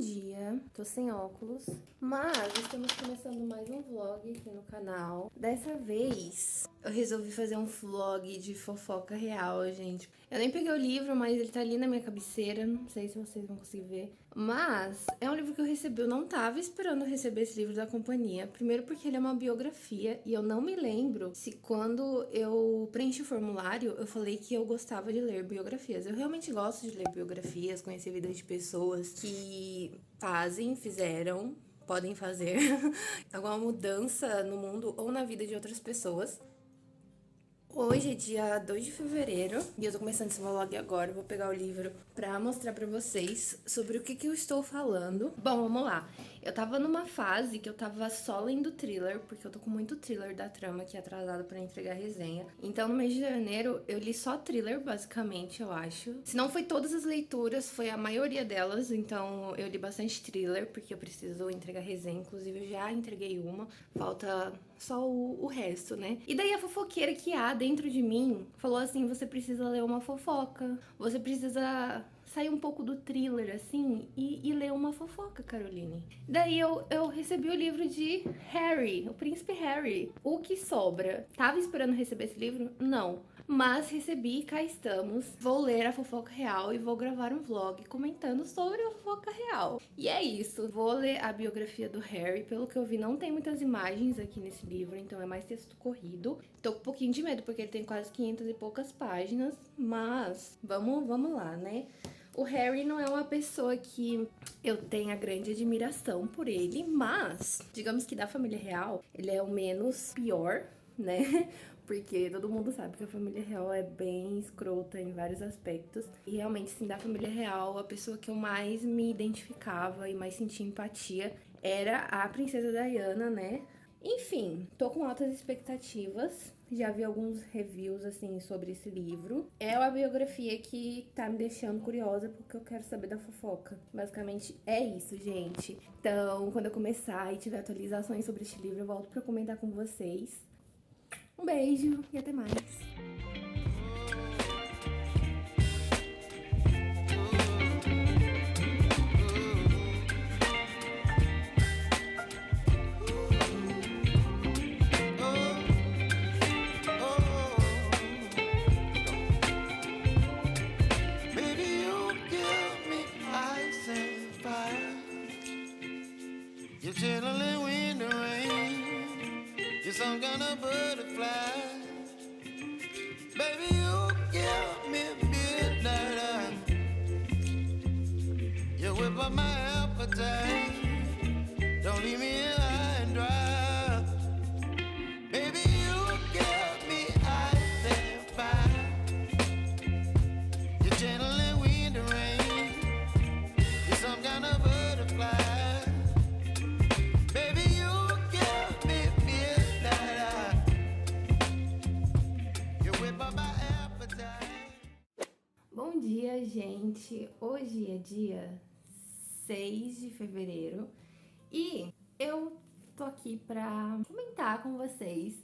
dia, tô sem óculos, mas estamos começando mais um vlog aqui no canal. Dessa vez, eu resolvi fazer um vlog de fofoca real, gente. Eu nem peguei o livro, mas ele tá ali na minha cabeceira, não sei se vocês vão conseguir ver. Mas é um livro que eu recebi, eu não tava esperando receber esse livro da companhia. Primeiro porque ele é uma biografia e eu não me lembro se quando eu preenchi o formulário, eu falei que eu gostava de ler biografias. Eu realmente gosto de ler biografias, conhecer vidas de pessoas que fizeram, podem fazer alguma mudança no mundo ou na vida de outras pessoas. Hoje é dia 2 de fevereiro e eu tô começando esse vlog agora. Eu vou pegar o livro pra mostrar pra vocês sobre o que eu estou falando. Bom, vamos lá. Eu tava numa fase que eu tava só lendo thriller, porque eu tô com muito thriller da trama aqui atrasado pra entregar resenha. Então, no mês de janeiro, eu li só thriller, basicamente, eu acho. Se não foi todas as leituras, foi a maioria delas. Então, eu li bastante thriller, porque eu preciso entregar resenha. Inclusive, eu já entreguei uma. Falta só o resto, né? E daí a fofoqueira que há dentro de mim falou assim: você precisa ler uma fofoca, você precisa sair um pouco do thriller, assim, e ler uma fofoca, Caroline. Daí eu recebi o livro de Harry, o Príncipe Harry. O que sobra? Tava esperando receber esse livro? Não. Mas recebi e cá estamos. Vou ler a fofoca real e vou gravar um vlog comentando sobre a fofoca real. E é isso. Vou ler a biografia do Harry. Pelo que eu vi, não tem muitas imagens aqui nesse livro, então é mais texto corrido. Tô com um pouquinho de medo, porque ele tem quase 500 e poucas páginas. Mas vamos lá, né? O Harry não é uma pessoa que eu tenha grande admiração por ele, mas, digamos que da família real, ele é o menos pior, né? Porque todo mundo sabe que a família real é bem escrota em vários aspectos. E realmente, sim, da família real, a pessoa que eu mais me identificava e mais sentia empatia era a princesa Diana, né? Enfim, tô com altas expectativas. Já vi alguns reviews, assim, sobre esse livro. É uma biografia que tá me deixando curiosa porque eu quero saber da fofoca. Basicamente é isso, gente. Então, quando eu começar e tiver atualizações sobre este livro, eu volto pra comentar com vocês. Um beijo e até mais. You're chilling when the rain. You're some kind of butterfly. Baby, you give me midnight. You whip up my appetite. Don't leave me high and dry. Baby, you give me ice and fire. You're chilling when the rain. You're some kind of butterfly. Bom dia, gente! Hoje é dia 6 de fevereiro e eu tô aqui pra comentar com vocês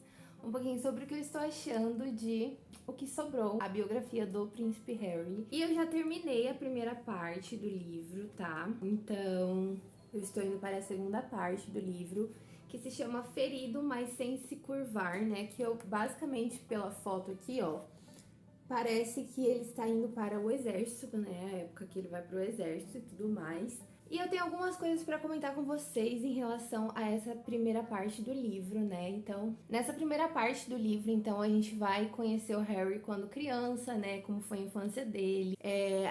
um pouquinho sobre o que eu estou achando de O que Sobrou, a biografia do Príncipe Harry. E eu já terminei a primeira parte do livro, tá? Então, eu estou indo para a segunda parte do livro, que se chama Ferido, mas sem se curvar, né? Que eu, basicamente, pela foto aqui, ó, parece que ele está indo para o exército, né? A época que ele vai para o exército e tudo mais. E eu tenho algumas coisas para comentar com vocês em relação a essa primeira parte do livro, né? Então, nessa primeira parte do livro, então, a gente vai conhecer o Harry quando criança, né? Como foi a infância dele.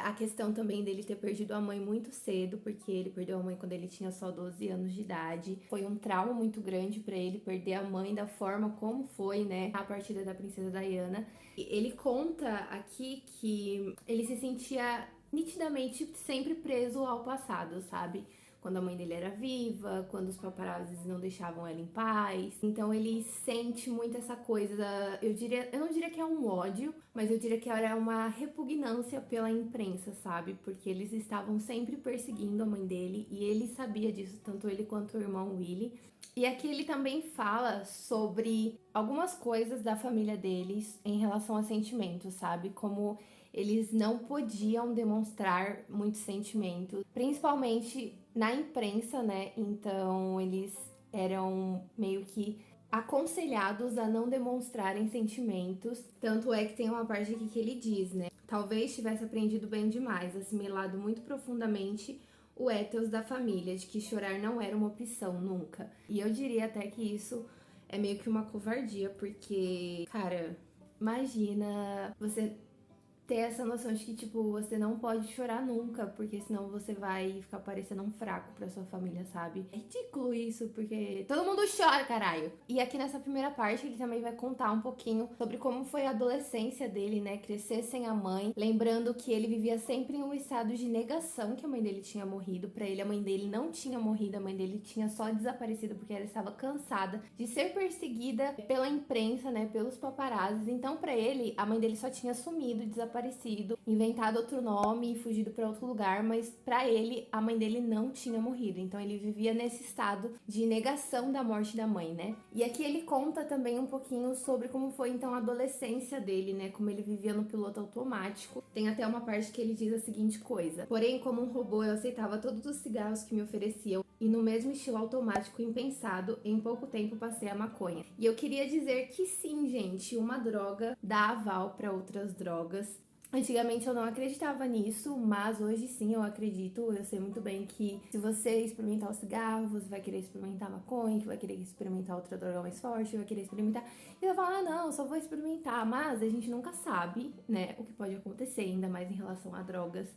A questão também dele ter perdido a mãe muito cedo, porque ele perdeu a mãe quando ele tinha só 12 anos de idade. Foi um trauma muito grande para ele perder a mãe da forma como foi, né? A partida da princesa Diana. E ele conta aqui que ele se sentia nitidamente sempre preso ao passado, sabe? Quando a mãe dele era viva, quando os paparazzis não deixavam ela em paz. Então ele sente muito essa coisa, eu não diria que é um ódio, mas eu diria que era uma repugnância pela imprensa, sabe? Porque eles estavam sempre perseguindo a mãe dele e ele sabia disso, tanto ele quanto o irmão Willie. E aqui ele também fala sobre algumas coisas da família deles em relação a sentimentos, sabe? Como eles não podiam demonstrar muitos sentimentos, principalmente na imprensa, né? Então eles eram meio que aconselhados a não demonstrarem sentimentos. Tanto é que tem uma parte aqui que ele diz, né? Talvez tivesse aprendido bem demais, assimilado muito profundamente o ethos da família, de que chorar não era uma opção nunca. E eu diria até que isso é meio que uma covardia, porque, cara, imagina você ter essa noção de que, tipo, você não pode chorar nunca, porque senão você vai ficar parecendo um fraco pra sua família, sabe? É ridículo isso, porque todo mundo chora, caralho! E aqui nessa primeira parte, ele também vai contar um pouquinho sobre como foi a adolescência dele, né? Crescer sem a mãe, lembrando que ele vivia sempre em um estado de negação que a mãe dele tinha morrido. Pra ele, a mãe dele não tinha morrido, a mãe dele tinha só desaparecido porque ela estava cansada de ser perseguida pela imprensa, né? Pelos paparazzis. Então, pra ele, a mãe dele só tinha sumido, desaparecido, inventado outro nome e fugido para outro lugar, mas para ele a mãe dele não tinha morrido. Então ele vivia nesse estado de negação da morte da mãe, né? E aqui ele conta também um pouquinho sobre como foi então a adolescência dele, né? Como ele vivia no piloto automático. Tem até uma parte que ele diz a seguinte coisa: porém, como um robô, eu aceitava todos os cigarros que me ofereciam e no mesmo estilo automático impensado, em pouco tempo passei a maconha. E eu queria dizer que sim, gente, uma droga dá aval para outras drogas. Antigamente eu não acreditava nisso, mas hoje sim eu acredito. Eu sei muito bem que se você experimentar o cigarro, você vai querer experimentar a maconha, que vai querer experimentar outra droga mais forte, vai querer experimentar. E eu falo, não, só vou experimentar. Mas a gente nunca sabe, né, o que pode acontecer, ainda mais em relação a drogas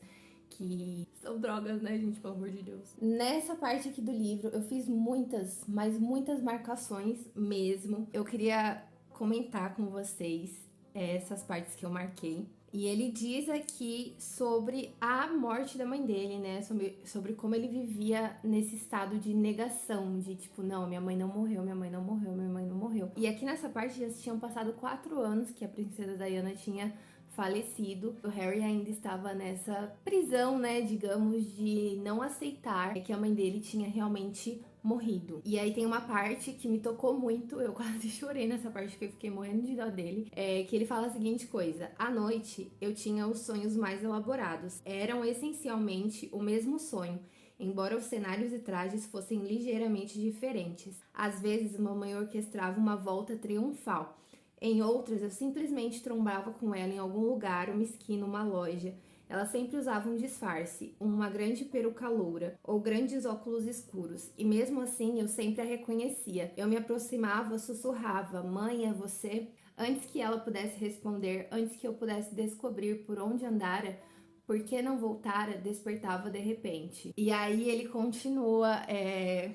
que são drogas, né, gente, pelo amor de Deus. Nessa parte aqui do livro, eu fiz muitas, mas muitas marcações mesmo. Eu queria comentar com vocês essas partes que eu marquei. E ele diz aqui sobre a morte da mãe dele, né? Sobre como ele vivia nesse estado de negação, de tipo, não, minha mãe não morreu, minha mãe não morreu, minha mãe não morreu. E aqui nessa parte já tinham passado 4 anos que a princesa Diana tinha falecido. O Harry ainda estava nessa prisão, né, digamos, de não aceitar que a mãe dele tinha realmente morrido. E aí tem uma parte que me tocou muito, eu quase chorei nessa parte porque eu fiquei morrendo de dó dele, que ele fala a seguinte coisa: à noite eu tinha os sonhos mais elaborados, eram essencialmente o mesmo sonho, embora os cenários e trajes fossem ligeiramente diferentes. Às vezes mamãe orquestrava uma volta triunfal, em outras eu simplesmente trombava com ela em algum lugar, uma esquina, uma loja. Ela sempre usava um disfarce, uma grande peruca loura ou grandes óculos escuros, e mesmo assim eu sempre a reconhecia. Eu me aproximava, sussurrava: mãe, é você? Antes que ela pudesse responder, antes que eu pudesse descobrir por onde andara, por que não voltara, despertava de repente. E aí ele continua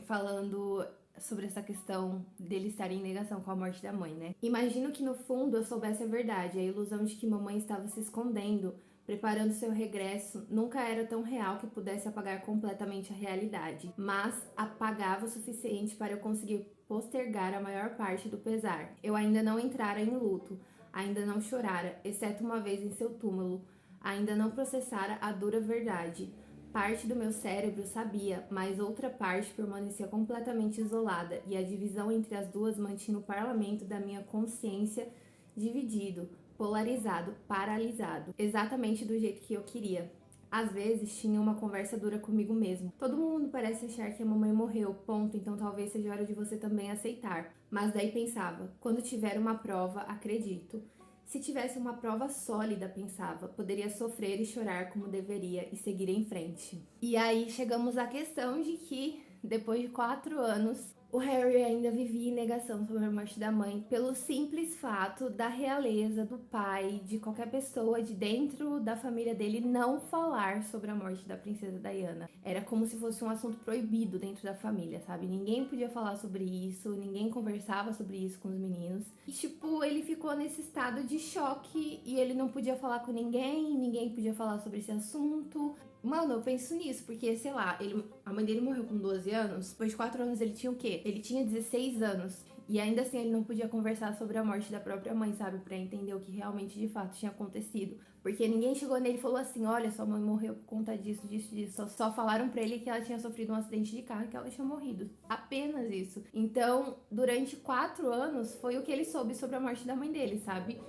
falando sobre essa questão dele estar em negação com a morte da mãe, né? Imagino que no fundo eu soubesse a verdade, a ilusão de que mamãe estava se escondendo, preparando seu regresso, nunca era tão real que pudesse apagar completamente a realidade, mas apagava o suficiente para eu conseguir postergar a maior parte do pesar. Eu ainda não entrara em luto, ainda não chorara, exceto uma vez em seu túmulo, ainda não processara a dura verdade. Parte do meu cérebro sabia, mas outra parte permanecia completamente isolada, e a divisão entre as duas mantinha o parlamento da minha consciência dividido, polarizado, paralisado, exatamente do jeito que eu queria. Às vezes tinha uma conversa dura comigo mesmo. Todo mundo parece achar que a mamãe morreu, ponto, então talvez seja hora de você também aceitar. Mas daí pensava, quando tiver uma prova, acredito. Se tivesse uma prova sólida, pensava, poderia sofrer e chorar como deveria e seguir em frente. E aí chegamos à questão de que, depois de 4 anos, o Harry ainda vivia em negação sobre a morte da mãe, pelo simples fato da realeza, do pai, de qualquer pessoa de dentro da família dele não falar sobre a morte da princesa Diana. Era como se fosse um assunto proibido dentro da família, sabe? Ninguém podia falar sobre isso, ninguém conversava sobre isso com os meninos. E, tipo, ele ficou nesse estado de choque e ele não podia falar com ninguém, ninguém podia falar sobre esse assunto. Mano, eu penso nisso, porque, sei lá, a mãe dele morreu com 12 anos, depois de 4 anos ele tinha o quê? Ele tinha 16 anos. E ainda assim ele não podia conversar sobre a morte da própria mãe, sabe? Pra entender o que realmente, de fato, tinha acontecido. Porque ninguém chegou nele e falou assim, olha, sua mãe morreu por conta disso, disso, disso. Só falaram pra ele que ela tinha sofrido um acidente de carro e que ela tinha morrido. Apenas isso. Então, durante 4 anos, foi o que ele soube sobre a morte da mãe dele, sabe?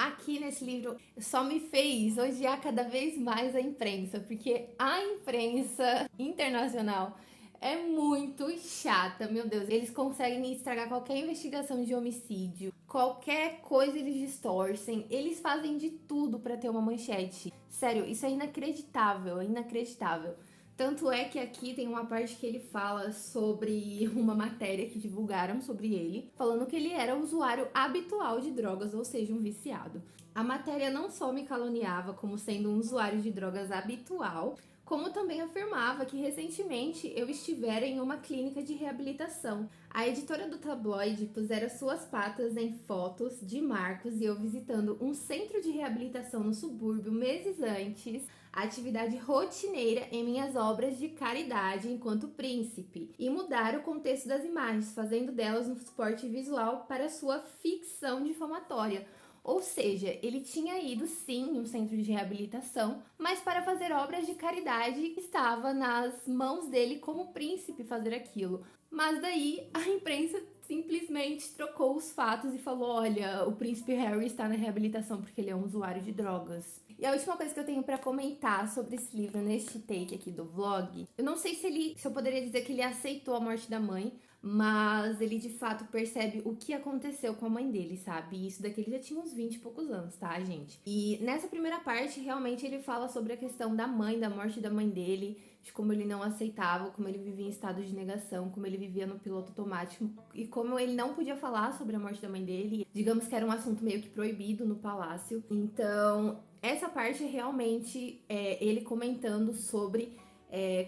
aqui nesse livro só me fez odiar cada vez mais a imprensa, porque a imprensa internacional é muito chata, meu Deus. Eles conseguem estragar qualquer investigação de homicídio, qualquer coisa eles distorcem, eles fazem de tudo pra ter uma manchete. Sério, isso é inacreditável, é inacreditável. Tanto é que aqui tem uma parte que ele fala sobre uma matéria que divulgaram sobre ele, falando que ele era usuário habitual de drogas, ou seja, um viciado. A matéria não só me caluniava como sendo um usuário de drogas habitual, como também afirmava que recentemente eu estivera em uma clínica de reabilitação. A editora do tabloide pusera suas patas em fotos de Marcos e eu visitando um centro de reabilitação no subúrbio meses antes, a atividade rotineira em minhas obras de caridade enquanto príncipe, e mudar o contexto das imagens, fazendo delas um suporte visual para sua ficção difamatória. Ou seja, ele tinha ido sim em um centro de reabilitação, mas para fazer obras de caridade estava nas mãos dele como príncipe fazer aquilo. Mas daí a imprensa simplesmente trocou os fatos e falou: olha, o príncipe Harry está na reabilitação porque ele é um usuário de drogas. E a última coisa que eu tenho pra comentar sobre esse livro neste take aqui do vlog, eu não sei se eu poderia dizer que ele aceitou a morte da mãe, mas ele de fato percebe o que aconteceu com a mãe dele, sabe? E isso daqui ele já tinha uns 20 e poucos anos, tá, gente? E nessa primeira parte, realmente ele fala sobre a questão da mãe, da morte da mãe dele, de como ele não aceitava, como ele vivia em estado de negação, como ele vivia no piloto automático e como ele não podia falar sobre a morte da mãe dele. Digamos que era um assunto meio que proibido no palácio. Então, essa parte é realmente ele comentando sobre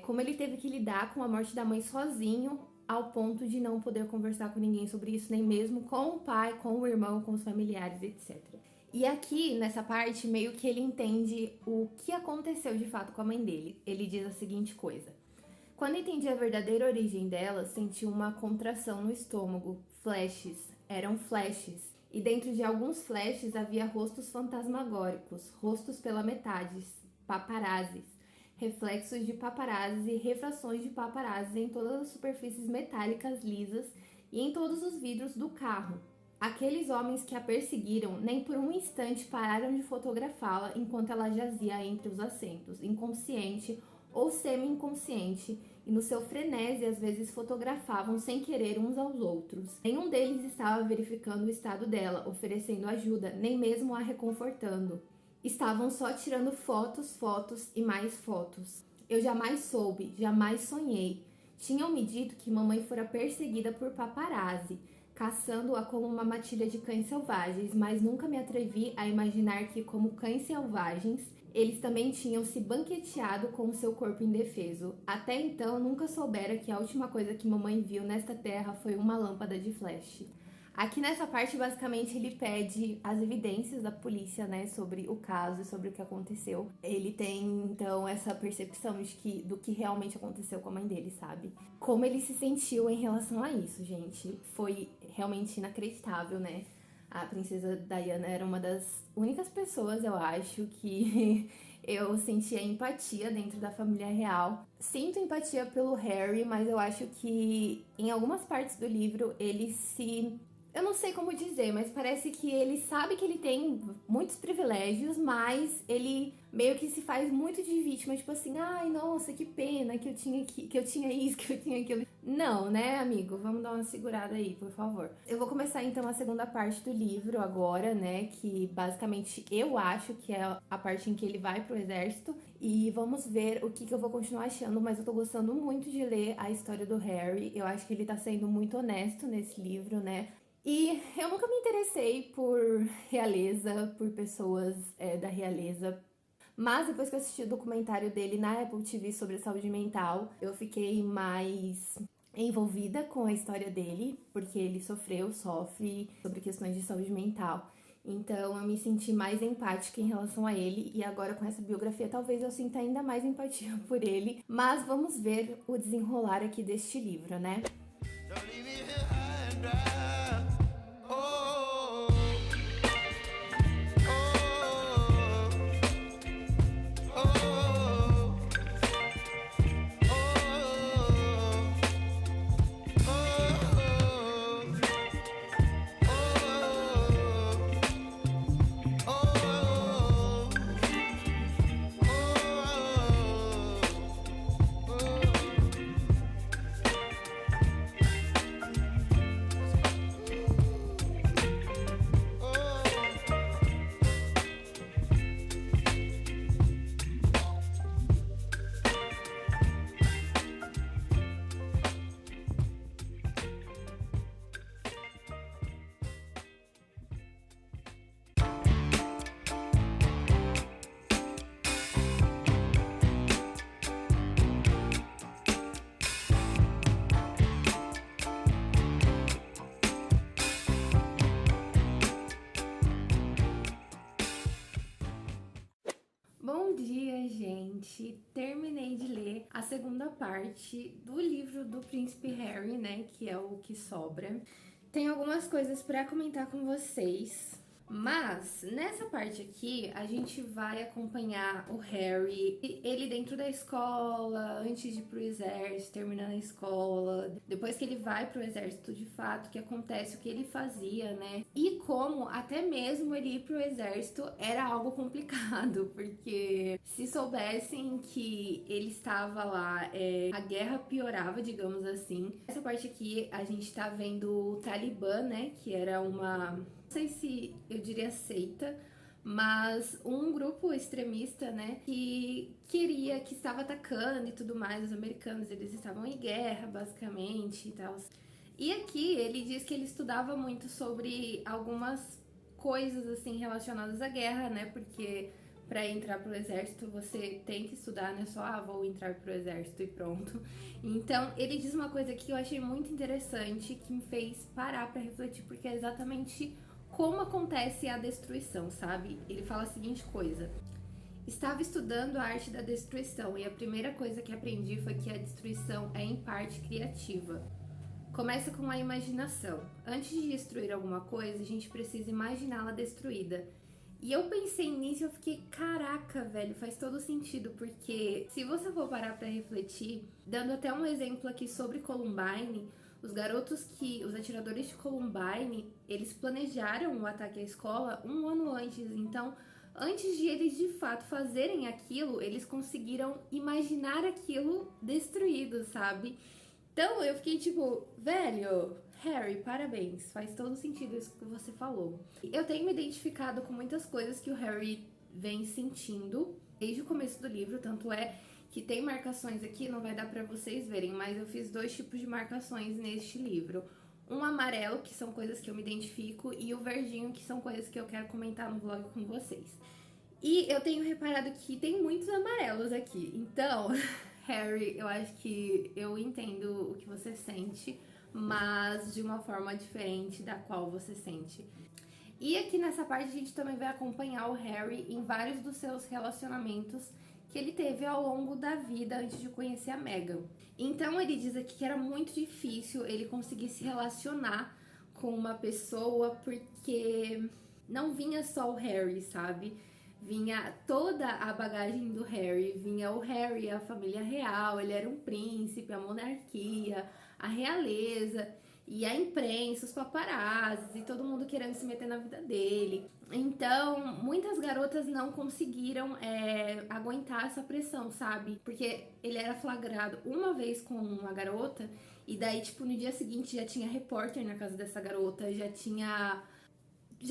como ele teve que lidar com a morte da mãe sozinho, ao ponto de não poder conversar com ninguém sobre isso, nem mesmo com o pai, com o irmão, com os familiares, etc. E aqui, nessa parte, meio que ele entende o que aconteceu de fato com a mãe dele. Ele diz a seguinte coisa: quando entendi a verdadeira origem dela, senti uma contração no estômago. Flashes, eram flashes. E dentro de alguns flashes havia rostos fantasmagóricos, rostos pela metade, paparazzis, reflexos de paparazzis e refrações de paparazzis em todas as superfícies metálicas lisas e em todos os vidros do carro. Aqueles homens que a perseguiram nem por um instante pararam de fotografá-la enquanto ela jazia entre os assentos, inconsciente ou semi-inconsciente, e no seu frenesi às vezes fotografavam sem querer uns aos outros. Nenhum deles estava verificando o estado dela, oferecendo ajuda, nem mesmo a reconfortando. Estavam só tirando fotos, fotos e mais fotos. Eu jamais soube, jamais sonhei. Tinham me dito que mamãe fora perseguida por paparazzi, caçando-a como uma matilha de cães selvagens, mas nunca me atrevi a imaginar que, como cães selvagens, eles também tinham se banqueteado com o seu corpo indefeso. Até então, nunca soubera que a última coisa que mamãe viu nesta terra foi uma lâmpada de flash. Aqui nessa parte, basicamente, ele pede as evidências da polícia, né, sobre o caso e sobre o que aconteceu. Ele tem, então, essa percepção do que realmente aconteceu com a mãe dele, sabe? Como ele se sentiu em relação a isso, gente. Foi realmente inacreditável, né? A princesa Diana era uma das únicas pessoas, eu acho, que eu sentia empatia dentro da família real. Sinto empatia pelo Harry, mas eu acho que em algumas partes do livro ele se... Eu não sei como dizer, mas parece que ele sabe que ele tem muitos privilégios, mas ele meio que se faz muito de vítima, tipo assim, ai, nossa, que pena que eu tinha isso, que eu tinha aquilo. Não, né, amigo? Vamos dar uma segurada aí, por favor. Eu vou começar, então, a segunda parte do livro agora, né, que basicamente eu acho que é a parte em que ele vai pro exército, e vamos ver o que eu vou continuar achando, mas eu tô gostando muito de ler a história do Harry. Eu acho que ele tá sendo muito honesto nesse livro, né? E eu nunca me interessei por realeza, por pessoas da realeza, mas depois que eu assisti o documentário dele na Apple TV sobre saúde mental, eu fiquei mais envolvida com a história dele, porque ele sofre sobre questões de saúde mental. Então eu me senti mais empática em relação a ele, e agora com essa biografia talvez eu sinta ainda mais empatia por ele, mas vamos ver o desenrolar aqui deste livro, né? Don't leave me here high and dry. Oh, finalmente terminei de ler a segunda parte do livro do Príncipe Harry, né, que é o que sobra. Tenho algumas coisas para comentar com vocês. Mas, nessa parte aqui, a gente vai acompanhar o Harry, ele dentro da escola, antes de ir pro exército, terminando a escola, depois que ele vai pro exército de fato, que acontece o que ele fazia, né? E como até mesmo ele ir pro exército era algo complicado, porque se soubessem que ele estava lá, a guerra piorava, digamos assim. Essa parte aqui, a gente tá vendo o Talibã, né? Que era uma... não sei se eu diria seita, mas um grupo extremista, né, que estava atacando e tudo mais, os americanos, eles estavam em guerra, basicamente, e tal. E aqui ele diz que ele estudava muito sobre algumas coisas, assim, relacionadas à guerra, né, porque para entrar pro exército você tem que estudar, né, só, vou entrar pro exército e pronto. Então, ele diz uma coisa que eu achei muito interessante, que me fez parar para refletir, porque é exatamente como acontece a destruição, sabe? Ele fala a seguinte coisa: estava estudando a arte da destruição e a primeira coisa que aprendi foi que a destruição é em parte criativa. Começa com a imaginação. Antes de destruir alguma coisa, a gente precisa imaginá-la destruída. E eu pensei nisso e eu fiquei, caraca, velho, faz todo sentido, porque se você for parar pra refletir, dando até um exemplo aqui sobre Columbine, os atiradores de Columbine, eles planejaram o ataque à escola um ano antes. Então, antes de eles de fato fazerem aquilo, eles conseguiram imaginar aquilo destruído, sabe? Então, eu fiquei tipo, velho, Harry, parabéns, faz todo sentido isso que você falou. Eu tenho me identificado com muitas coisas que o Harry vem sentindo desde o começo do livro, tanto é que tem marcações aqui, não vai dar pra vocês verem, mas eu fiz 2 tipos de marcações neste livro. Um amarelo, que são coisas que eu me identifico, e o verdinho, que são coisas que eu quero comentar no vlog com vocês. E eu tenho reparado que tem muitos amarelos aqui, então, Harry, eu acho que eu entendo o que você sente, mas de uma forma diferente da qual você sente. E aqui nessa parte a gente também vai acompanhar o Harry em vários dos seus relacionamentos que ele teve ao longo da vida antes de conhecer a Meghan. Então ele diz aqui que era muito difícil ele conseguir se relacionar com uma pessoa porque não vinha só o Harry, sabe? Vinha toda a bagagem do Harry, vinha o Harry, a família real, ele era um príncipe, a monarquia, a realeza, e a imprensa, os paparazzis, e todo mundo querendo se meter na vida dele. Então, muitas garotas não conseguiram aguentar essa pressão, sabe? Porque ele era flagrado uma vez com uma garota, e daí, tipo, no dia seguinte já tinha repórter na casa dessa garota, já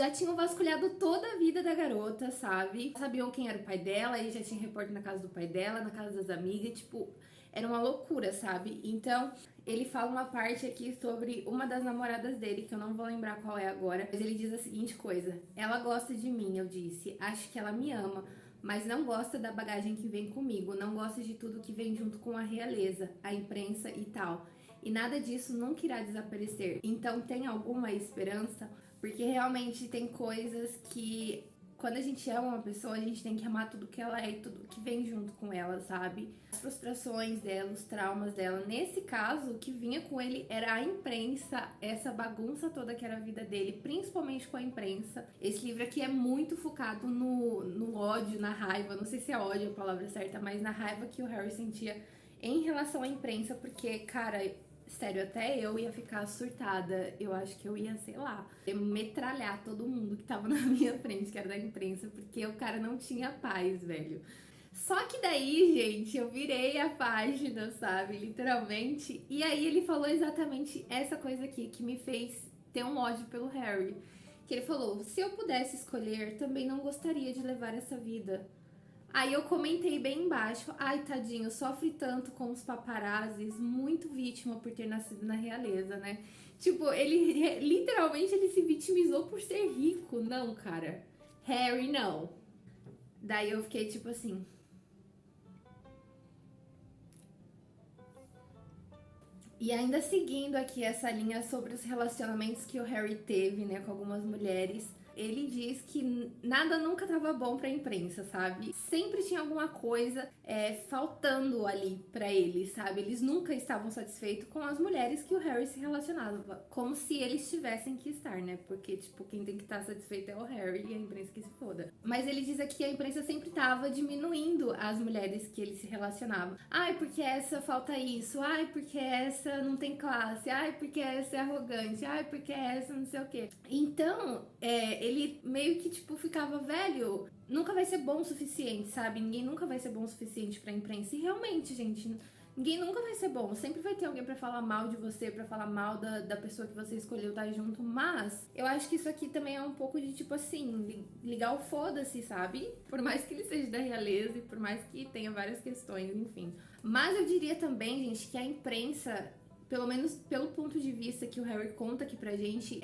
tinham vasculhado toda a vida da garota, sabe? Sabiam quem era o pai dela, e já tinha repórter na casa do pai dela, na casa das amigas, tipo, era uma loucura, sabe? Então, ele fala uma parte aqui sobre uma das namoradas dele, que eu não vou lembrar qual é agora, mas ele diz a seguinte coisa: ela gosta de mim, eu disse, acho que ela me ama, mas não gosta da bagagem que vem comigo, não gosta de tudo que vem junto com a realeza, a imprensa e tal. E nada disso nunca irá desaparecer. Então, tem alguma esperança? Porque realmente tem coisas que, quando a gente ama uma pessoa, a gente tem que amar tudo que ela é e tudo que vem junto com ela, sabe? As frustrações dela, os traumas dela. Nesse caso, o que vinha com ele era a imprensa, essa bagunça toda que era a vida dele, principalmente com a imprensa. Esse livro aqui é muito focado no ódio, na raiva. Não sei se é ódio a palavra certa, mas na raiva que o Harry sentia em relação à imprensa, porque, cara, sério, até eu ia ficar surtada. Eu acho que eu ia, sei lá, metralhar todo mundo que tava na minha frente, que era da imprensa, porque o cara não tinha paz, velho. Só que daí, gente, eu virei a página, sabe? Literalmente. E aí ele falou exatamente essa coisa aqui que me fez ter um ódio pelo Harry. Que ele falou: se eu pudesse escolher, também não gostaria de levar essa vida. Aí eu comentei bem embaixo: ai, tadinho, sofre tanto com os paparazzis, muito vítima por ter nascido na realeza, né? Tipo, ele literalmente ele se vitimizou por ser rico. Não, cara. Harry, não. Daí eu fiquei tipo assim. E ainda seguindo aqui essa linha sobre os relacionamentos que o Harry teve, né, com algumas mulheres, Ele diz que nada nunca tava bom pra imprensa, sabe? Sempre tinha alguma coisa faltando ali pra eles, sabe? Eles nunca estavam satisfeitos com as mulheres que o Harry se relacionava. Como se eles tivessem que estar, né? Porque, tipo, quem tem que estar satisfeito é o Harry e a imprensa que se foda. Mas ele diz aqui que a imprensa sempre tava diminuindo as mulheres que ele se relacionava. Ai, porque essa falta isso. Ai, porque essa não tem classe. Ai, porque essa é arrogante. Ai, porque essa não sei o quê. Então, ele meio que, tipo, ficava velho. Nunca vai ser bom o suficiente, sabe? Ninguém nunca vai ser bom o suficiente pra imprensa. E realmente, gente, ninguém nunca vai ser bom. Sempre vai ter alguém pra falar mal de você, pra falar mal da pessoa que você escolheu estar junto. Mas eu acho que isso aqui também é um pouco de, tipo assim, ligar o foda-se, sabe? Por mais que ele seja da realeza e por mais que tenha várias questões, enfim. Mas eu diria também, gente, que a imprensa, pelo menos pelo ponto de vista que o Harry conta aqui pra gente,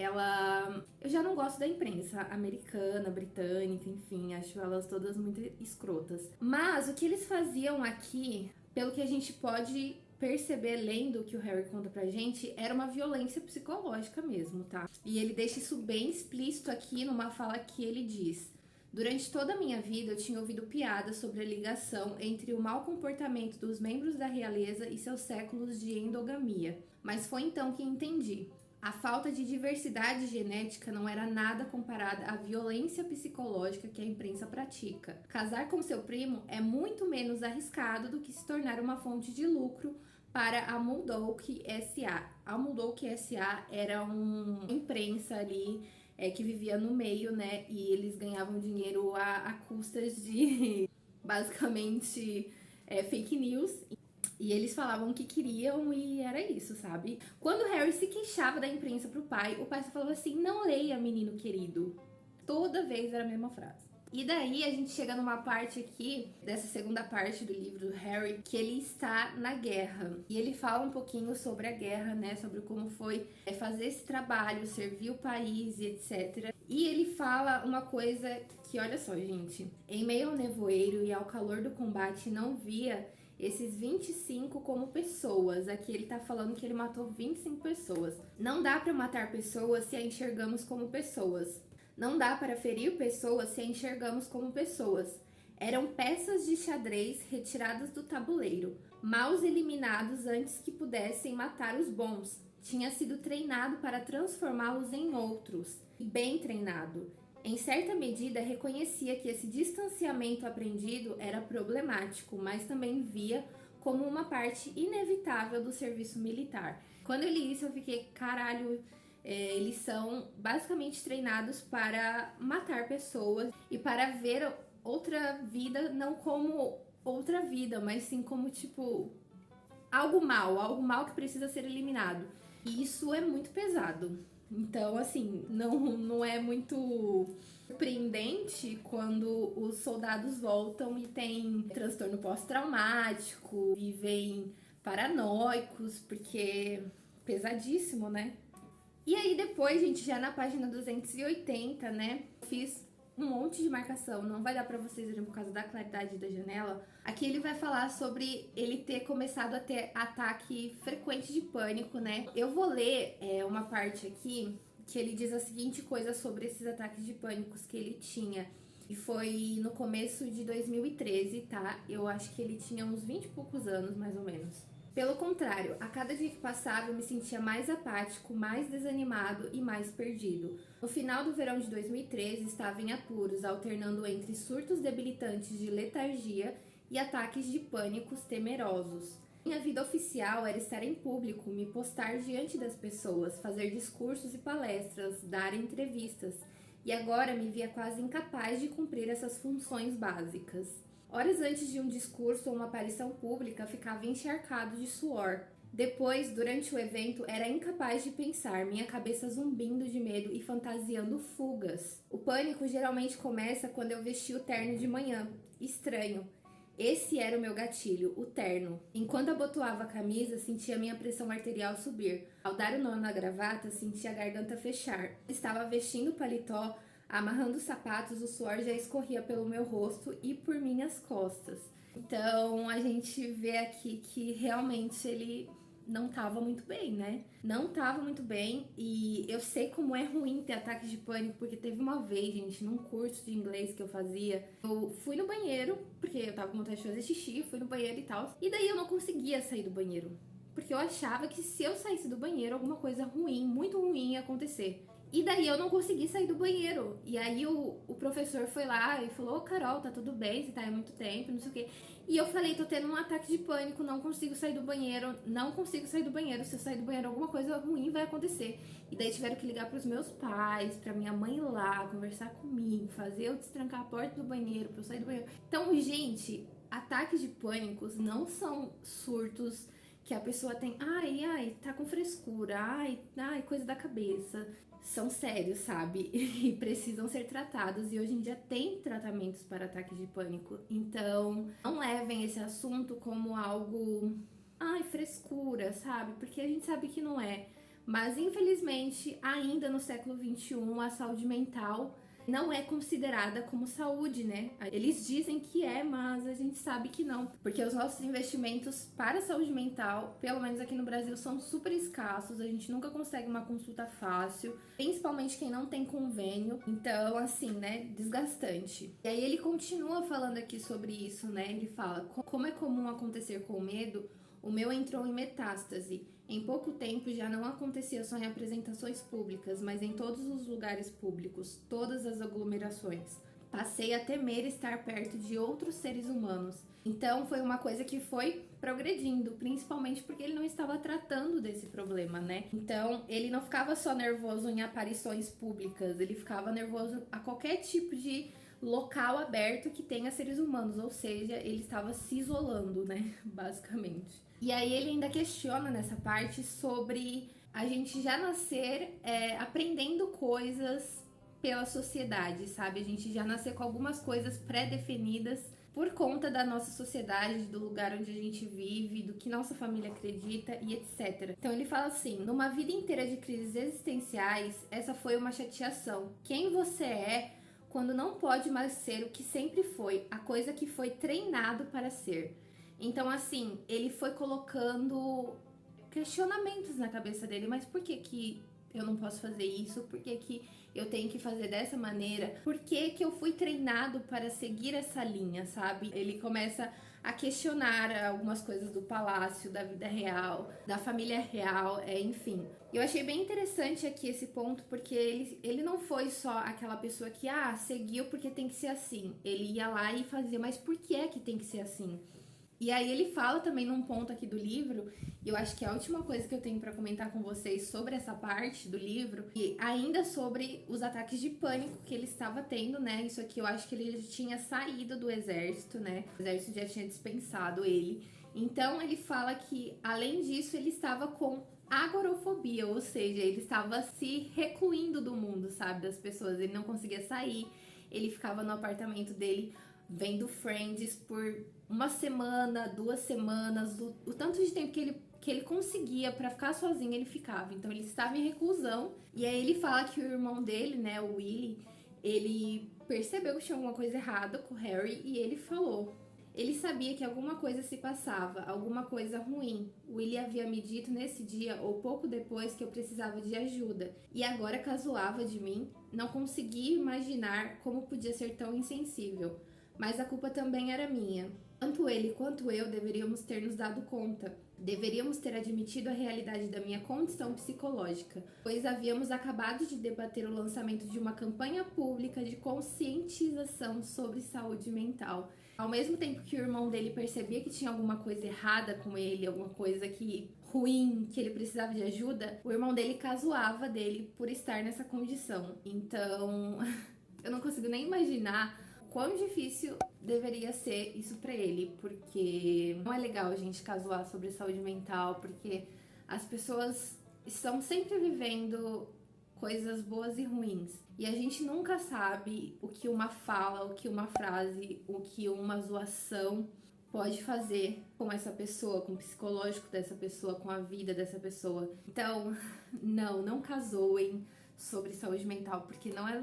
eu já não gosto da imprensa americana, britânica, enfim, acho elas todas muito escrotas. Mas o que eles faziam aqui, pelo que a gente pode perceber lendo o que o Harry conta pra gente, era uma violência psicológica mesmo, tá? E ele deixa isso bem explícito aqui numa fala que ele diz: durante toda a minha vida eu tinha ouvido piadas sobre a ligação entre o mau comportamento dos membros da realeza e seus séculos de endogamia, mas foi então que entendi. A falta de diversidade genética não era nada comparada à violência psicológica que a imprensa pratica. Casar com seu primo é muito menos arriscado do que se tornar uma fonte de lucro para a Murdoch S.A. A Murdoch S.A. era uma imprensa ali que vivia no meio, né? E eles ganhavam dinheiro a custas de, basicamente, fake news. E eles falavam o que queriam e era isso, sabe? Quando o Harry se queixava da imprensa pro pai, o pai só falava assim: não leia, menino querido. Toda vez era a mesma frase. E daí a gente chega numa parte aqui, dessa segunda parte do livro do Harry, que ele está na guerra. E ele fala um pouquinho sobre a guerra, né? Sobre como foi fazer esse trabalho, servir o país e etc. E ele fala uma coisa que, olha só, gente. Em meio ao nevoeiro e ao calor do combate, não via esses 25 como pessoas. Aqui ele tá falando que ele matou 25 pessoas. Não dá pra matar pessoas se a enxergamos como pessoas. Não dá para ferir pessoas se a enxergamos como pessoas. Eram peças de xadrez retiradas do tabuleiro, maus eliminados antes que pudessem matar os bons. Tinha sido treinado para transformá-los em outros, e bem treinado. Em certa medida, reconhecia que esse distanciamento aprendido era problemático, mas também via como uma parte inevitável do serviço militar. Quando eu li isso, eu fiquei, caralho, eles são basicamente treinados para matar pessoas e para ver outra vida não como outra vida, mas sim como, tipo, algo mal que precisa ser eliminado. E isso é muito pesado. Então, assim, não é muito surpreendente quando os soldados voltam e têm transtorno pós-traumático, vivem paranoicos, porque pesadíssimo, né? E aí depois, gente, já na página 280, né, fiz um monte de marcação, não vai dar pra vocês verem por causa da claridade da janela. Aqui ele vai falar sobre ele ter começado a ter ataque frequente de pânico, né? Eu vou ler uma parte aqui que ele diz a seguinte coisa sobre esses ataques de pânicos que ele tinha. E foi no começo de 2013, tá? Eu acho que ele tinha uns 20 e poucos anos, mais ou menos. Pelo contrário, a cada dia que passava eu me sentia mais apático, mais desanimado e mais perdido. No final do verão de 2013, estava em apuros, alternando entre surtos debilitantes de letargia e ataques de pânicos temerosos. Minha vida oficial era estar em público, me postar diante das pessoas, fazer discursos e palestras, dar entrevistas. E agora me via quase incapaz de cumprir essas funções básicas. Horas antes de um discurso ou uma aparição pública, ficava encharcado de suor. Depois, durante o evento, era incapaz de pensar, minha cabeça zumbindo de medo e fantasiando fugas. O pânico geralmente começa quando eu vesti o terno de manhã. Estranho. Esse era o meu gatilho, o terno. Enquanto abotoava a camisa, sentia minha pressão arterial subir. Ao dar o nó na gravata, sentia a garganta fechar. Estava vestindo o paletó, amarrando os sapatos, o suor já escorria pelo meu rosto e por minhas costas. Então, a gente vê aqui que realmente ele não tava muito bem, né? Não tava muito bem, e eu sei como é ruim ter ataques de pânico, porque teve uma vez, gente, num curso de inglês que eu fazia, eu fui no banheiro, porque eu tava com vontade de fazer xixi, fui no banheiro e tal, e daí eu não conseguia sair do banheiro, porque eu achava que se eu saísse do banheiro, alguma coisa ruim, muito ruim ia acontecer. E daí eu não consegui sair do banheiro. E aí o professor foi lá e falou: Ô Carol, tá tudo bem, você tá há muito tempo, não sei o quê. E eu falei: tô tendo um ataque de pânico, não consigo sair do banheiro, não consigo sair do banheiro. Se eu sair do banheiro, alguma coisa ruim vai acontecer. E daí tiveram que ligar pros meus pais, pra minha mãe ir lá, conversar comigo, fazer eu destrancar a porta do banheiro, pra eu sair do banheiro. Então, gente, ataques de pânicos não são surtos que a pessoa tem, ai, tá com frescura, ai, coisa da cabeça. São sérios, sabe? E precisam ser tratados. E hoje em dia tem tratamentos para ataques de pânico. Então, não levem esse assunto como algo, frescura, sabe? Porque a gente sabe que não é. Mas, infelizmente, ainda no século XXI, a saúde mental não é considerada como saúde, né? Eles dizem que é, mas a gente sabe que não, porque os nossos investimentos para a saúde mental, pelo menos aqui no Brasil, são super escassos, a gente nunca consegue uma consulta fácil, principalmente quem não tem convênio, então, assim, né, desgastante. E aí ele continua falando aqui sobre isso, né? Ele fala: como é comum acontecer com o medo, o meu entrou em metástase. Em pouco tempo já não acontecia só em apresentações públicas, mas em todos os lugares públicos, todas as aglomerações. Passei a temer estar perto de outros seres humanos. Então foi uma coisa que foi progredindo, principalmente porque ele não estava tratando desse problema, né? Então ele não ficava só nervoso em aparições públicas, ele ficava nervoso a qualquer tipo de local aberto que tenha seres humanos, ou seja, ele estava se isolando, né? Basicamente. E aí ele ainda questiona nessa parte sobre a gente já nascer aprendendo coisas pela sociedade, sabe? A gente já nascer com algumas coisas pré-definidas por conta da nossa sociedade, do lugar onde a gente vive, do que nossa família acredita e etc. Então ele fala assim: numa vida inteira de crises existenciais, essa foi uma chateação. Quem você é quando não pode mais ser o que sempre foi, a coisa que foi treinado para ser. Então, assim, ele foi colocando questionamentos na cabeça dele. Mas por que que eu não posso fazer isso? Por que que eu tenho que fazer dessa maneira? Por que que eu fui treinado para seguir essa linha, sabe? Ele começa a questionar algumas coisas do palácio, da vida real, da família real, enfim. Eu achei bem interessante aqui esse ponto, porque ele não foi só aquela pessoa que, seguiu porque tem que ser assim. Ele ia lá e fazia, mas por que é que tem que ser assim? E aí ele fala também num ponto aqui do livro, e eu acho que é a última coisa que eu tenho pra comentar com vocês sobre essa parte do livro, e ainda sobre os ataques de pânico que ele estava tendo, né? Isso aqui eu acho que ele já tinha saído do exército, né? O exército já tinha dispensado ele. Então ele fala que, além disso, ele estava com agorafobia, ou seja, ele estava se recluindo do mundo, sabe? Das pessoas. Ele não conseguia sair, ele ficava no apartamento dele vendo Friends por uma semana, 2 semanas, o tanto de tempo que ele conseguia pra ficar sozinho, ele ficava. Então ele estava em reclusão. E aí ele fala que o irmão dele, né, o Willie, ele percebeu que tinha alguma coisa errada com o Harry e ele falou. Ele sabia que alguma coisa se passava, alguma coisa ruim. O Willie havia me dito nesse dia ou pouco depois que eu precisava de ajuda. E agora caçoava de mim. Não conseguia imaginar como podia ser tão insensível. Mas a culpa também era minha. Tanto ele quanto eu deveríamos ter nos dado conta. Deveríamos ter admitido a realidade da minha condição psicológica, pois havíamos acabado de debater o lançamento de uma campanha pública de conscientização sobre saúde mental. Ao mesmo tempo que o irmão dele percebia que tinha alguma coisa errada com ele, alguma coisa ruim, que ele precisava de ajuda, o irmão dele caçoava dele por estar nessa condição. Então, eu não consigo nem imaginar quão difícil deveria ser isso pra ele, porque não é legal a gente caçoar sobre saúde mental, porque as pessoas estão sempre vivendo coisas boas e ruins, e a gente nunca sabe o que uma fala, o que uma frase, o que uma zoação pode fazer com essa pessoa, com o psicológico dessa pessoa, com a vida dessa pessoa. Então, não caçoem sobre saúde mental, porque não é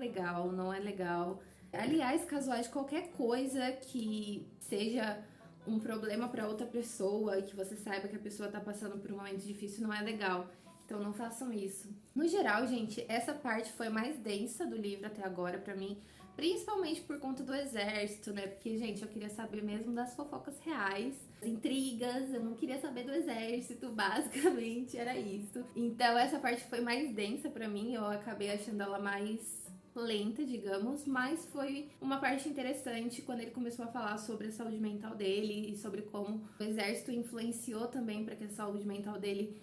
legal. Aliás, caçoar de qualquer coisa que seja um problema pra outra pessoa e que você saiba que a pessoa tá passando por um momento difícil não é legal. Então não façam isso. No geral, gente, essa parte foi mais densa do livro até agora pra mim, principalmente por conta do exército, né? Porque, gente, eu queria saber mesmo das fofocas reais, intrigas, eu não queria saber do exército, basicamente era isso. Então essa parte foi mais densa pra mim, eu acabei achando ela mais lenta, digamos, mas foi uma parte interessante quando ele começou a falar sobre a saúde mental dele e sobre como o exército influenciou também para que a saúde mental dele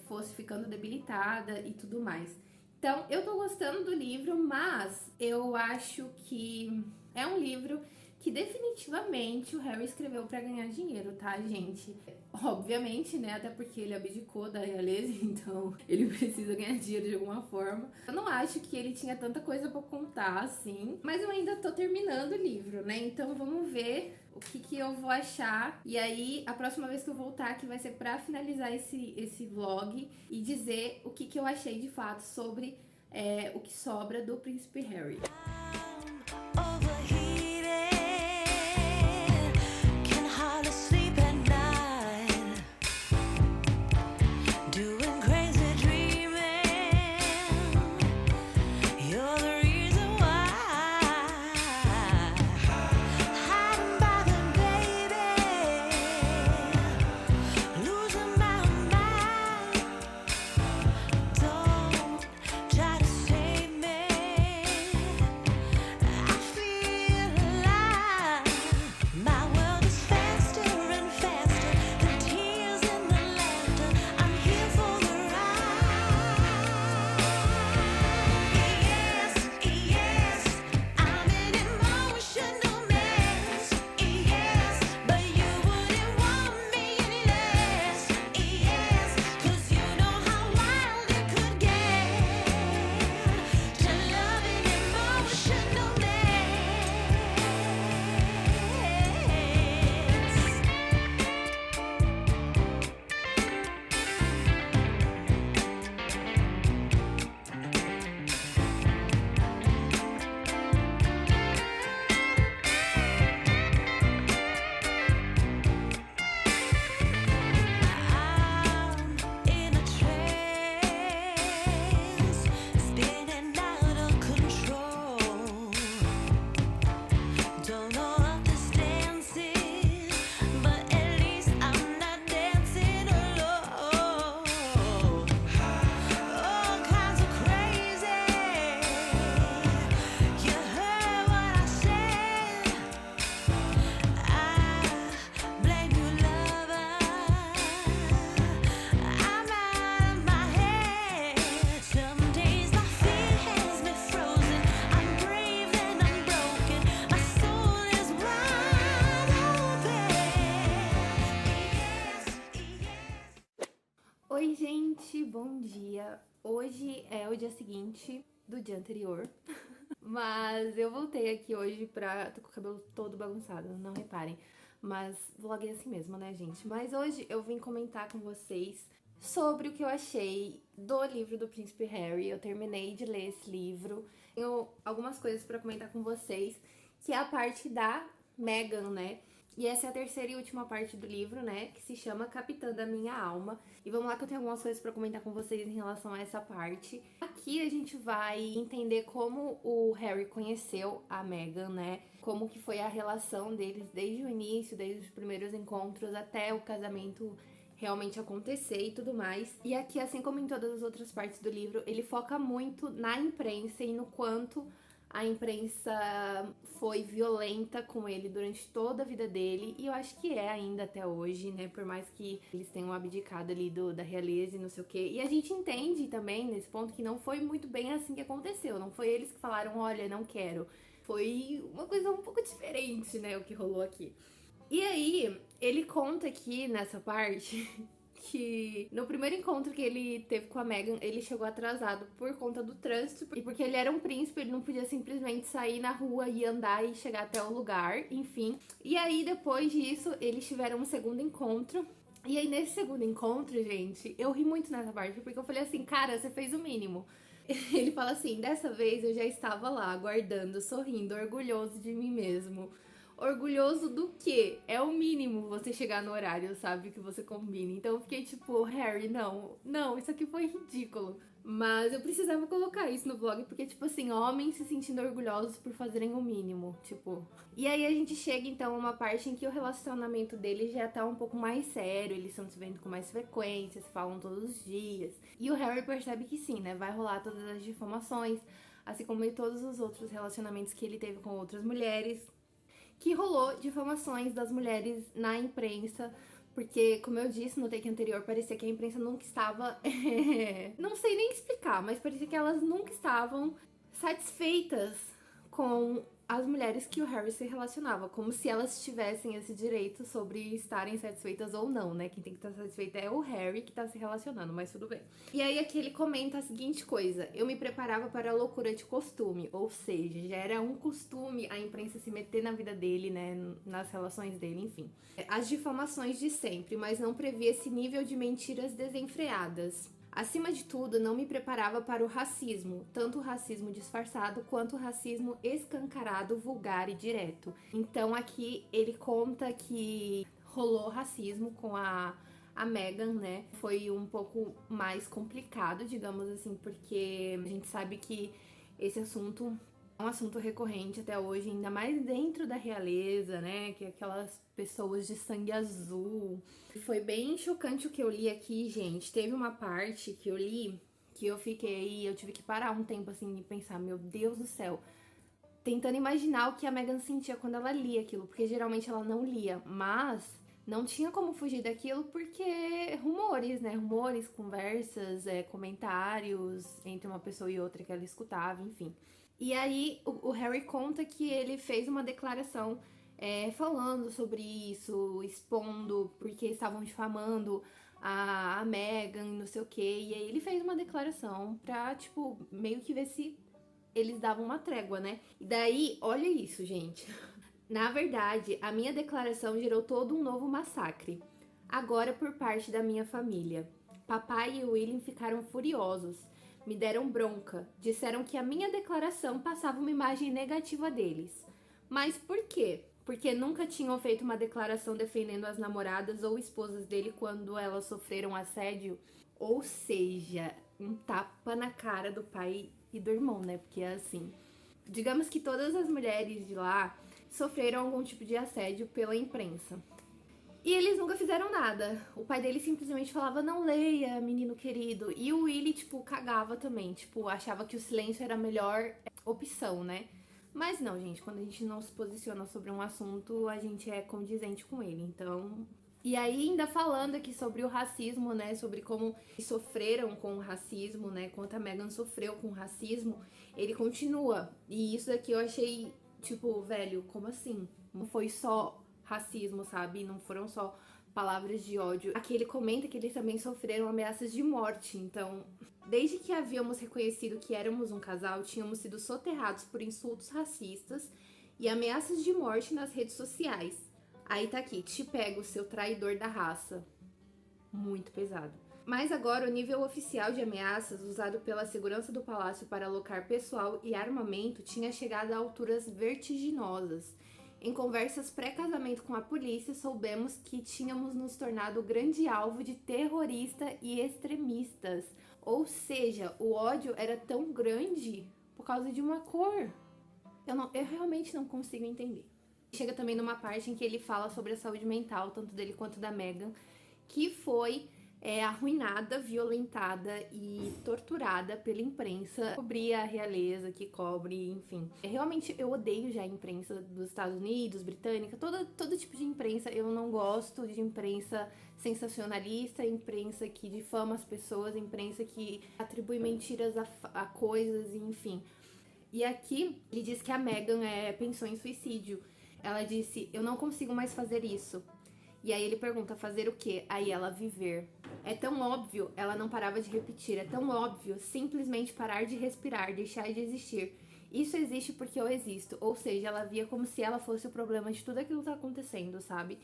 fosse ficando debilitada e tudo mais. Então, eu tô gostando do livro, mas eu acho que é um livro que definitivamente o Harry escreveu pra ganhar dinheiro, tá, gente? Obviamente, né? Até porque ele abdicou da realeza, então ele precisa ganhar dinheiro de alguma forma. Eu não acho que ele tinha tanta coisa pra contar, assim, mas eu ainda tô terminando o livro, né? Então vamos ver o que eu vou achar. E aí, a próxima vez que eu voltar aqui vai ser pra finalizar esse vlog e dizer o que eu achei de fato sobre o que sobra do Príncipe Harry. Oi, gente, bom dia. Hoje é o dia seguinte do dia anterior, mas eu voltei aqui hoje tô com o cabelo todo bagunçado, não reparem, mas vlog é assim mesmo, né, gente? Mas hoje eu vim comentar com vocês sobre o que eu achei do livro do Príncipe Harry. Eu terminei de ler esse livro, tenho algumas coisas pra comentar com vocês, que é a parte da Meghan, né? E essa é a terceira e última parte do livro, né, que se chama Capitã da Minha Alma. E vamos lá que eu tenho algumas coisas pra comentar com vocês em relação a essa parte. Aqui a gente vai entender como o Harry conheceu a Meghan, né, como que foi a relação deles desde o início, desde os primeiros encontros até o casamento realmente acontecer e tudo mais. E aqui, assim como em todas as outras partes do livro, ele foca muito na imprensa e no quanto a imprensa foi violenta com ele durante toda a vida dele, e eu acho que é ainda até hoje, né, por mais que eles tenham abdicado ali da realeza e não sei o quê. E a gente entende também, nesse ponto, que não foi muito bem assim que aconteceu, não foi eles que falaram, olha, não quero. Foi uma coisa um pouco diferente, né, o que rolou aqui. E aí, ele conta aqui nessa parte que no primeiro encontro que ele teve com a Meghan, ele chegou atrasado por conta do trânsito, e porque ele era um príncipe, ele não podia simplesmente sair na rua e andar e chegar até o lugar, enfim. E aí, depois disso, eles tiveram um segundo encontro. E aí, nesse segundo encontro, gente, eu ri muito nessa parte, porque eu falei assim, cara, você fez o mínimo. Ele fala assim, dessa vez eu já estava lá, aguardando, sorrindo, orgulhoso de mim mesmo. Orgulhoso do quê? É o mínimo você chegar no horário, sabe? Que você combina. Então eu fiquei tipo, Harry, não, isso aqui foi ridículo. Mas eu precisava colocar isso no vlog, porque, tipo assim, homens se sentindo orgulhosos por fazerem o mínimo, tipo. E aí a gente chega, então, a uma parte em que o relacionamento deles já tá um pouco mais sério, eles estão se vendo com mais frequência, se falam todos os dias. E o Harry percebe que sim, né? Vai rolar todas as difamações, assim como em todos os outros relacionamentos que ele teve com outras mulheres, que rolou difamações das mulheres na imprensa, porque, como eu disse no take anterior, parecia que a imprensa nunca estava... não sei nem explicar, mas parecia que elas nunca estavam satisfeitas com as mulheres que o Harry se relacionava, como se elas tivessem esse direito sobre estarem satisfeitas ou não, né? Quem tem que estar satisfeita é o Harry que tá se relacionando, mas tudo bem. E aí aqui ele comenta a seguinte coisa: eu me preparava para a loucura de costume, ou seja, já era um costume a imprensa se meter na vida dele, né? Nas relações dele, enfim. As difamações de sempre, mas não previa esse nível de mentiras desenfreadas. Acima de tudo, não me preparava para o racismo, tanto o racismo disfarçado quanto o racismo escancarado, vulgar e direto. Então aqui ele conta que rolou racismo com a Meghan, né? Foi um pouco mais complicado, digamos assim, porque a gente sabe que esse assunto é um assunto recorrente até hoje, ainda mais dentro da realeza, né? Que é aquelas pessoas de sangue azul. Foi bem chocante o que eu li aqui, gente. Teve uma parte que eu li que eu tive que parar um tempo assim e pensar, meu Deus do céu, tentando imaginar o que a Meghan sentia quando ela lia aquilo, porque geralmente ela não lia, mas não tinha como fugir daquilo porque rumores, né? Rumores, conversas, comentários entre uma pessoa e outra que ela escutava, enfim. E aí o Harry conta que ele fez uma declaração falando sobre isso, expondo porque estavam difamando a Meghan, não sei o que. E aí ele fez uma declaração pra, tipo, meio que ver se eles davam uma trégua, né? E daí, olha isso, gente. Na verdade, a minha declaração gerou todo um novo massacre. Agora por parte da minha família. Papai e William ficaram furiosos. Me deram bronca. Disseram que a minha declaração passava uma imagem negativa deles. Mas por quê? Porque nunca tinham feito uma declaração defendendo as namoradas ou esposas dele quando elas sofreram assédio. Ou seja, um tapa na cara do pai e do irmão, né? Porque é assim. Digamos que todas as mulheres de lá sofreram algum tipo de assédio pela imprensa. E eles nunca fizeram nada. O pai dele simplesmente falava, não leia, menino querido. E o Willy, tipo, cagava também. Tipo, achava que o silêncio era a melhor opção, né? Mas não, gente, quando a gente não se posiciona sobre um assunto, a gente é condizente com ele. Então... E aí, ainda falando aqui sobre o racismo, né? Sobre como sofreram com o racismo, né? Quanto a Meghan sofreu com o racismo, ele continua. E isso daqui eu achei, tipo, velho, como assim? Não foi só racismo, sabe? Não foram só palavras de ódio. Aqui ele comenta que eles também sofreram ameaças de morte. Então, desde que havíamos reconhecido que éramos um casal, tínhamos sido soterrados por insultos racistas e ameaças de morte nas redes sociais. Aí tá aqui, te pego, seu traidor da raça. Muito pesado. Mas agora o nível oficial de ameaças usado pela segurança do palácio para alocar pessoal e armamento tinha chegado a alturas vertiginosas. Em conversas pré-casamento com a polícia, soubemos que tínhamos nos tornado grande alvo de terroristas e extremistas. Ou seja, o ódio era tão grande por causa de uma cor. Eu realmente não consigo entender. Chega também numa parte em que ele fala sobre a saúde mental, tanto dele quanto da Meghan, que foi arruinada, violentada e torturada pela imprensa, cobrir a realeza, que cobre, enfim. Realmente eu odeio já a imprensa dos Estados Unidos, britânica, todo tipo de imprensa. Eu não gosto de imprensa sensacionalista, imprensa que difama as pessoas, imprensa que atribui mentiras a coisas, enfim. E aqui ele diz que a Meghan pensou em suicídio. Ela disse, eu não consigo mais fazer isso. E aí ele pergunta, fazer o quê? Aí ela, viver. É tão óbvio, ela não parava de repetir, é tão óbvio, simplesmente parar de respirar, deixar de existir. Isso existe porque eu existo. Ou seja, ela via como se ela fosse o problema de tudo aquilo que tá acontecendo, sabe?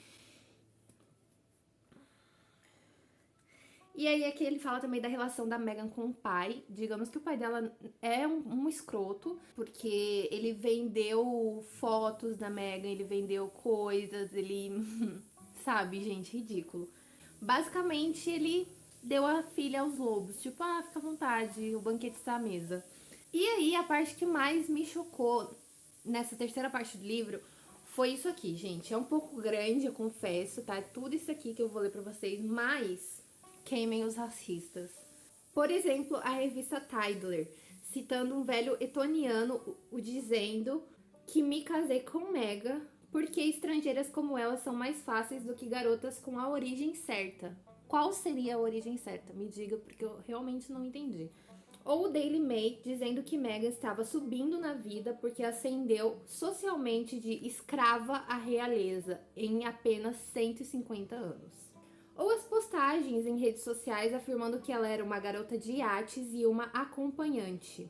E aí aqui ele fala também da relação da Meghan com o pai. Digamos que o pai dela é um escroto, porque ele vendeu fotos da Meghan, ele vendeu coisas, ele... sabe, gente, ridículo. Basicamente, ele deu a filha aos lobos. Tipo, fica à vontade, o banquete está à mesa. E aí, a parte que mais me chocou nessa terceira parte do livro foi isso aqui, gente. É um pouco grande, eu confesso, tá? É tudo isso aqui que eu vou ler pra vocês, mas... queimem os racistas. Por exemplo, a revista Tidler, citando um velho etoniano, o dizendo que me casei com Meghan porque estrangeiras como ela são mais fáceis do que garotas com a origem certa. Qual seria a origem certa? Me diga, porque eu realmente não entendi. Ou o Daily Mail dizendo que Meghan estava subindo na vida porque ascendeu socialmente de escrava à realeza em apenas 150 anos. Ou as postagens em redes sociais afirmando que ela era uma garota de iates e uma acompanhante.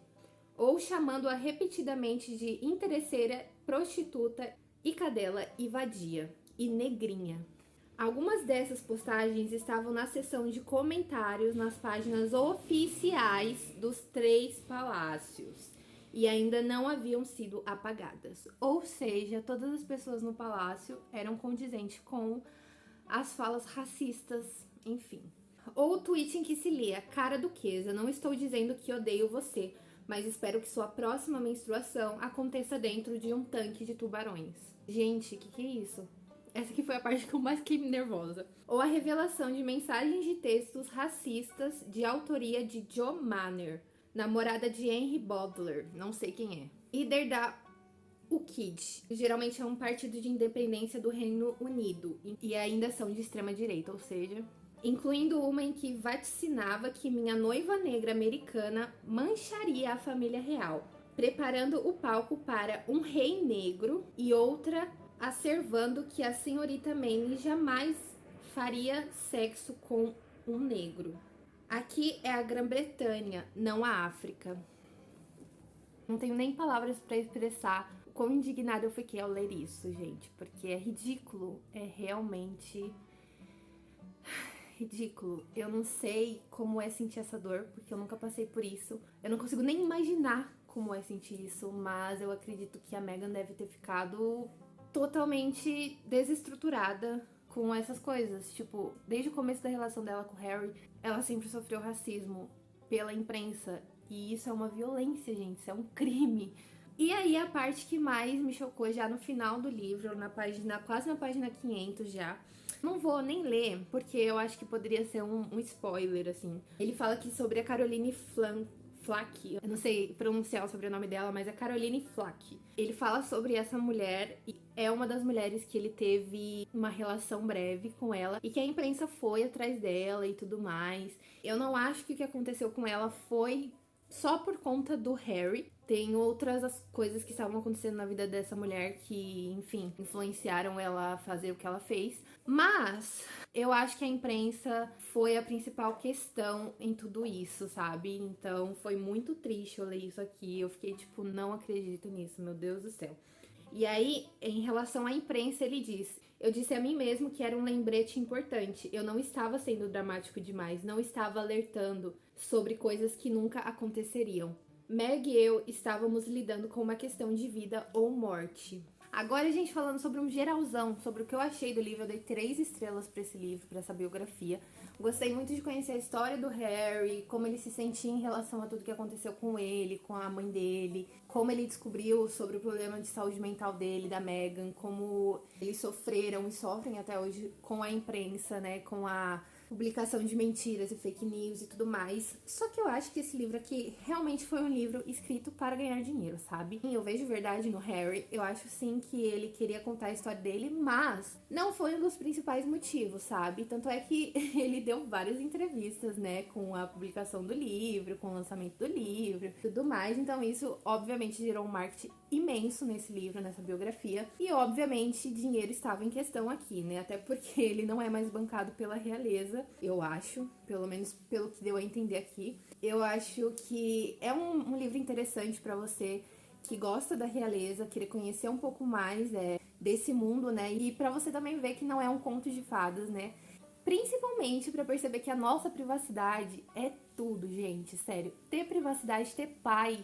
Ou chamando-a repetidamente de interesseira, prostituta e cadela e vadia e negrinha. Algumas dessas postagens estavam na seção de comentários nas páginas oficiais dos 3 palácios e ainda não haviam sido apagadas. Ou seja, todas as pessoas no palácio eram condizentes com as falas racistas, enfim. Ou o tweet em que se lia: cara duquesa, não estou dizendo que odeio você, mas espero que sua próxima menstruação aconteça dentro de um tanque de tubarões. Gente, que é isso? Essa aqui foi a parte que eu mais fiquei nervosa. Ou a revelação de mensagens de textos racistas de autoria de Jo Manner, namorada de Henry Butler, não sei quem é. Líder da UKID, geralmente é um partido de independência do Reino Unido e ainda são de extrema direita, ou seja, incluindo uma em que vaticinava que minha noiva negra americana mancharia a família real, preparando o palco para um rei negro, e outra asservando que a senhorita Manning jamais faria sexo com um negro. Aqui é a Grã-Bretanha, não a África. Não tenho nem palavras para expressar o quão indignada eu fiquei ao ler isso, gente, porque é ridículo, é realmente ridículo. Eu não sei como é sentir essa dor, porque eu nunca passei por isso. Eu não consigo nem imaginar como é sentir isso, mas eu acredito que a Meghan deve ter ficado totalmente desestruturada com essas coisas. Tipo, desde o começo da relação dela com o Harry, ela sempre sofreu racismo pela imprensa. E isso é uma violência, gente, isso é um crime. E aí a parte que mais me chocou já no final do livro, quase na página 500 já. Não vou nem ler, porque eu acho que poderia ser um spoiler, assim. Ele fala aqui sobre a Caroline Flack. Eu não sei pronunciar o sobrenome dela, mas é Caroline Flack. Ele fala sobre essa mulher, e é uma das mulheres que ele teve uma relação breve com ela, e que a imprensa foi atrás dela e tudo mais. Eu não acho que o que aconteceu com ela foi só por conta do Harry. Tem outras coisas que estavam acontecendo na vida dessa mulher que, enfim, influenciaram ela a fazer o que ela fez. Mas eu acho que a imprensa foi a principal questão em tudo isso, sabe? Então foi muito triste eu ler isso aqui. Eu fiquei tipo, não acredito nisso, meu Deus do céu. E aí, em relação à imprensa, ele diz: eu disse a mim mesmo que era um lembrete importante. Eu não estava sendo dramático demais, não estava alertando sobre coisas que nunca aconteceriam. Meg e eu estávamos lidando com uma questão de vida ou morte. Agora a gente falando sobre um geralzão, sobre o que eu achei do livro. Eu dei 3 estrelas pra esse livro, pra essa biografia. Gostei muito de conhecer a história do Harry, como ele se sentia em relação a tudo que aconteceu com ele, com a mãe dele, como ele descobriu sobre o problema de saúde mental dele, da Meghan, como eles sofreram e sofrem até hoje com a imprensa, né, com a publicação de mentiras e fake news e tudo mais. Só que eu acho que esse livro aqui realmente foi um livro escrito para ganhar dinheiro, sabe? Eu vejo verdade no Harry, eu acho sim que ele queria contar a história dele, mas não foi um dos principais motivos, sabe? Tanto é que ele deu várias entrevistas, né, com a publicação do livro, com o lançamento do livro e tudo mais. Então isso, obviamente, gerou um marketing imenso nesse livro, nessa biografia. E, obviamente, dinheiro estava em questão aqui, né? Até porque ele não é mais bancado pela realeza, eu acho, pelo menos pelo que deu a entender aqui. Eu acho que é um livro interessante pra você que gosta da realeza, querer conhecer um pouco mais desse mundo, né? E pra você também ver que não é um conto de fadas, né? Principalmente pra perceber que a nossa privacidade é tudo, gente, sério. Ter privacidade, ter paz,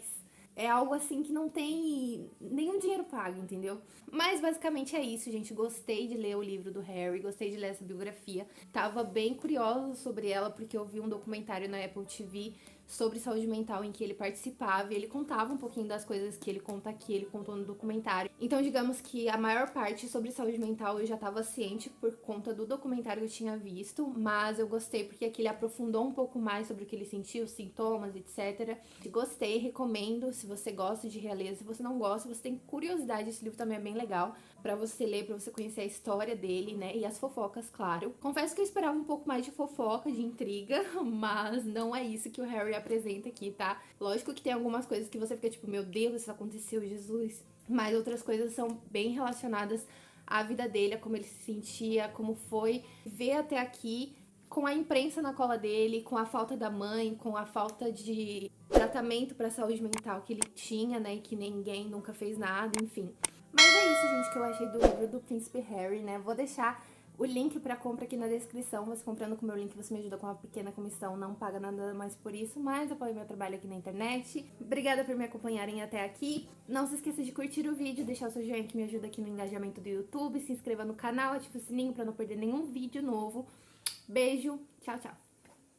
é algo assim que não tem nenhum dinheiro pago, entendeu? Mas basicamente é isso, gente. Gostei de ler o livro do Harry, gostei de ler essa biografia. Tava bem curiosa sobre ela porque eu vi um documentário na Apple TV sobre saúde mental em que ele participava e ele contava um pouquinho das coisas que ele conta aqui, ele contou no documentário. Então, digamos que a maior parte sobre saúde mental eu já estava ciente por conta do documentário que eu tinha visto, mas eu gostei porque aqui ele aprofundou um pouco mais sobre o que ele sentiu, os sintomas, etc. Gostei, recomendo, se você gosta de realeza, se você não gosta, você tem curiosidade, esse livro também é bem legal pra você ler, pra você conhecer a história dele, né, e as fofocas, claro. Confesso que eu esperava um pouco mais de fofoca, de intriga, mas não é isso que o Harry apresenta aqui, tá? Lógico que tem algumas coisas que você fica tipo, meu Deus, isso aconteceu, Jesus. Mas outras coisas são bem relacionadas à vida dele, a como ele se sentia, como foi ver até aqui, com a imprensa na cola dele, com a falta da mãe, com a falta de tratamento pra saúde mental que ele tinha, né, e que ninguém nunca fez nada, enfim. Mas é isso, gente, que eu achei do livro do Príncipe Harry, né? Vou deixar o link pra compra aqui na descrição. Você comprando com o meu link, você me ajuda com uma pequena comissão, não paga nada mais por isso, mas apoia meu trabalho aqui na internet. Obrigada por me acompanharem até aqui. Não se esqueça de curtir o vídeo, deixar o seu joinha que me ajuda aqui no engajamento do YouTube, se inscreva no canal, ative o sininho pra não perder nenhum vídeo novo. Beijo, tchau, tchau!